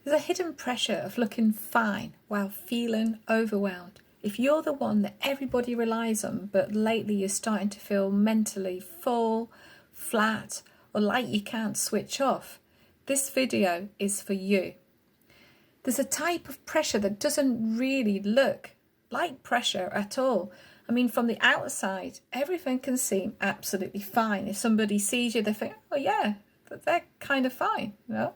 There's a hidden pressure of looking fine while feeling overwhelmed. If you're the one that everybody relies on, but lately you're starting to feel mentally full, flat, or like you can't switch off, this video is for you. There's a type of pressure that doesn't really look like pressure at all. I mean, from the outside, everything can seem absolutely fine. If somebody sees you, they think, oh yeah, they're kind of fine, you know?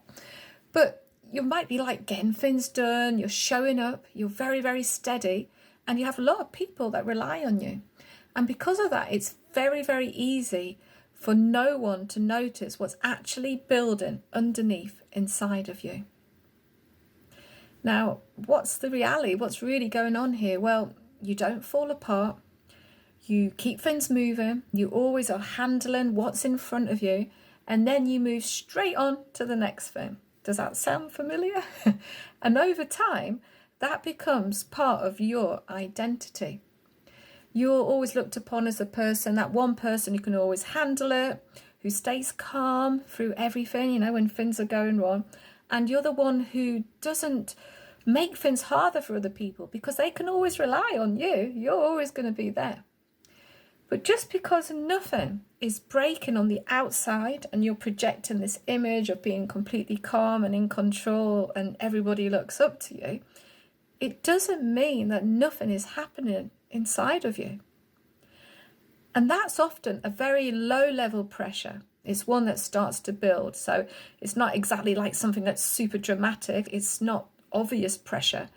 But you might be like getting things done, you're showing up, you're very, very steady, and you have a lot of people that rely on you. And because of that, it's very, very easy for no one to notice what's actually building underneath inside of you. Now, what's the reality? What's really going on here? Well, you don't fall apart. You keep things moving. You always are handling what's in front of you. And then you move straight on to the next thing. Does that sound familiar? And over time, that becomes part of your identity. You're always looked upon as a person, that one person who can always handle it, who stays calm through everything, you know, when things are going wrong. And you're the one who doesn't make things harder for other people because they can always rely on you. You're always going to be there. But just because nothing is breaking on the outside and you're projecting this image of being completely calm and in control and everybody looks up to you, it doesn't mean that nothing is happening inside of you. And that's often a very low level pressure. It's one that starts to build. So it's not exactly like something that's super dramatic. It's not obvious pressure.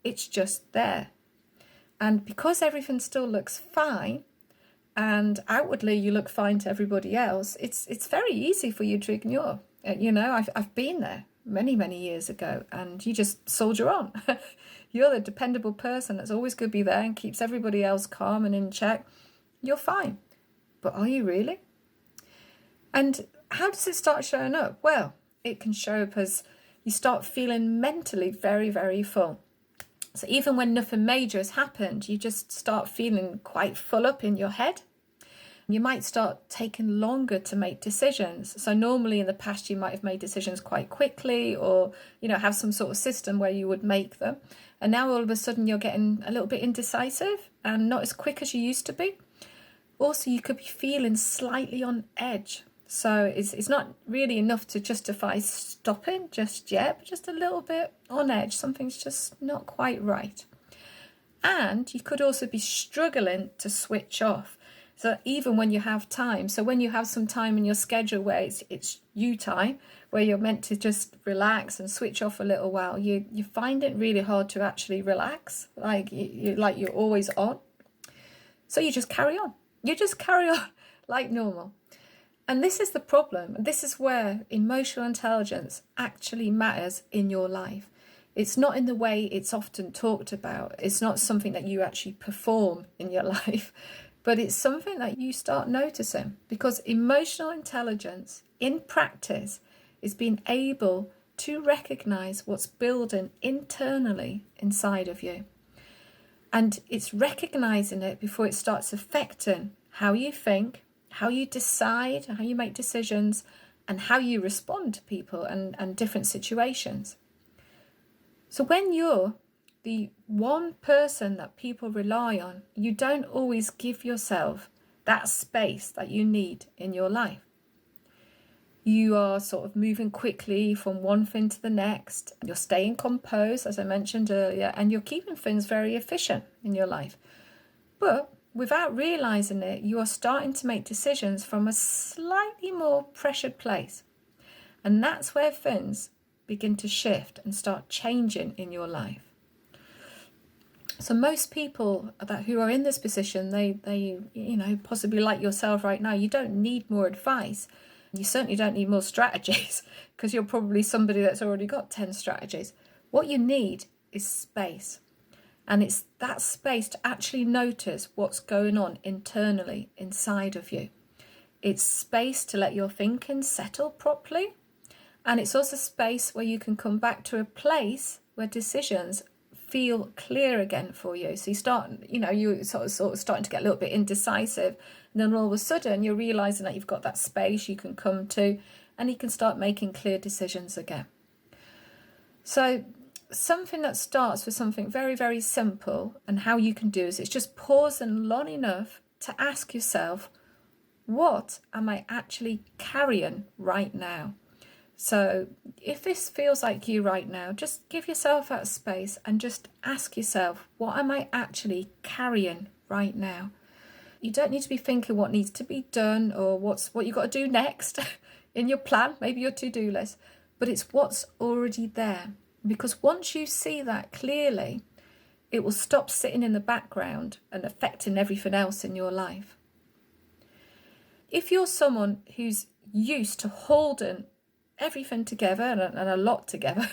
It's just there. And because everything still looks fine, and outwardly you look fine to everybody else, it's very easy for you to ignore. You know, I've been there many, many years ago, and you just soldier on. You're the dependable person that's always going to be there and keeps everybody else calm and in check. You're fine. But are you really? And how does it start showing up? Well, it can show up as you start feeling mentally very, very full. So even when nothing major has happened, you just start feeling quite full up in your head. You might start taking longer to make decisions. So normally in the past, you might have made decisions quite quickly or, you know, have some sort of system where you would make them. And now all of a sudden you're getting a little bit indecisive and not as quick as you used to be. Also, you could be feeling slightly on edge. So it's not really enough to justify stopping just yet, but just a little bit on edge. Something's just not quite right. And you could also be struggling to switch off. So even when you have time, so when you have some time in your schedule where it's you time, where you're meant to just relax and switch off a little while, you find it really hard to actually relax, like you're always on. So you just carry on. You just carry on like normal. And this is the problem. This is where emotional intelligence actually matters in your life. It's not in the way it's often talked about. It's not something that you actually perform in your life, but it's something that you start noticing, because emotional intelligence in practice is being able to recognize what's building internally inside of you. And it's recognizing it before it starts affecting how you think, how you decide, how you make decisions, and how you respond to people and different situations. So when you're the one person that people rely on, you don't always give yourself that space that you need in your life. You are sort of moving quickly from one thing to the next. You're staying composed, as I mentioned earlier, and you're keeping things very efficient in your life. But without realizing it, you are starting to make decisions from a slightly more pressured place. And that's where things begin to shift and start changing in your life. So most people who are in this position, they you know, possibly like yourself right now, you don't need more advice. You certainly don't need more strategies, because you're probably somebody that's already got 10 strategies. What you need is space. And it's that space to actually notice what's going on internally inside of you. It's space to let your thinking settle properly. And it's also space where you can come back to a place where decisions feel clear again for you. So you start, you know, you're sort of starting to get a little bit indecisive. And then all of a sudden you're realizing that you've got that space you can come to and you can start making clear decisions again. So something that starts with something very, very simple, and how you can do is it's just pausing long enough to ask yourself, what am I actually carrying right now? So if this feels like you right now, just give yourself that space and just ask yourself, what am I actually carrying right now? You don't need to be thinking what needs to be done or what you got to do next in your plan, maybe your to-do list, but it's what's already there. Because once you see that clearly, it will stop sitting in the background and affecting everything else in your life. If you're someone who's used to holding everything together and a lot together,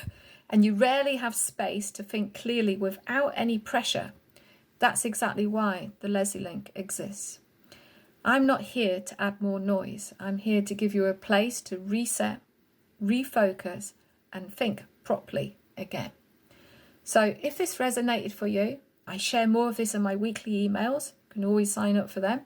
and you rarely have space to think clearly without any pressure, that's exactly why the Leslie Link exists. I'm not here to add more noise. I'm here to give you a place to reset, refocus, and think properly again. So if this resonated for you, I share more of this in my weekly emails. You can always sign up for them.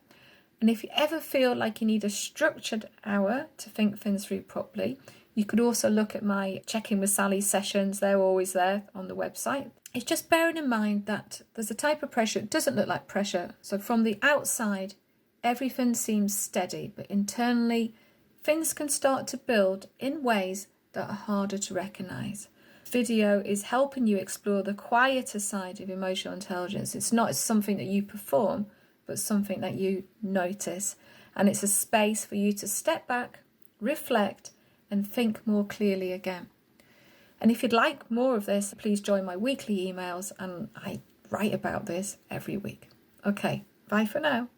And if you ever feel like you need a structured hour to think things through properly, you could also look at my Check-in with Sally sessions. They're always there on the website. It's just bearing in mind that there's a type of pressure. It doesn't look like pressure. So from the outside, everything seems steady, but internally, things can start to build in ways that are harder to recognize. Video is helping you explore the quieter side of emotional intelligence. It's not something that you perform, but something that you notice. And it's a space for you to step back, reflect, and think more clearly again. And if you'd like more of this, please join my weekly emails, and I write about this every week. Okay, bye for now.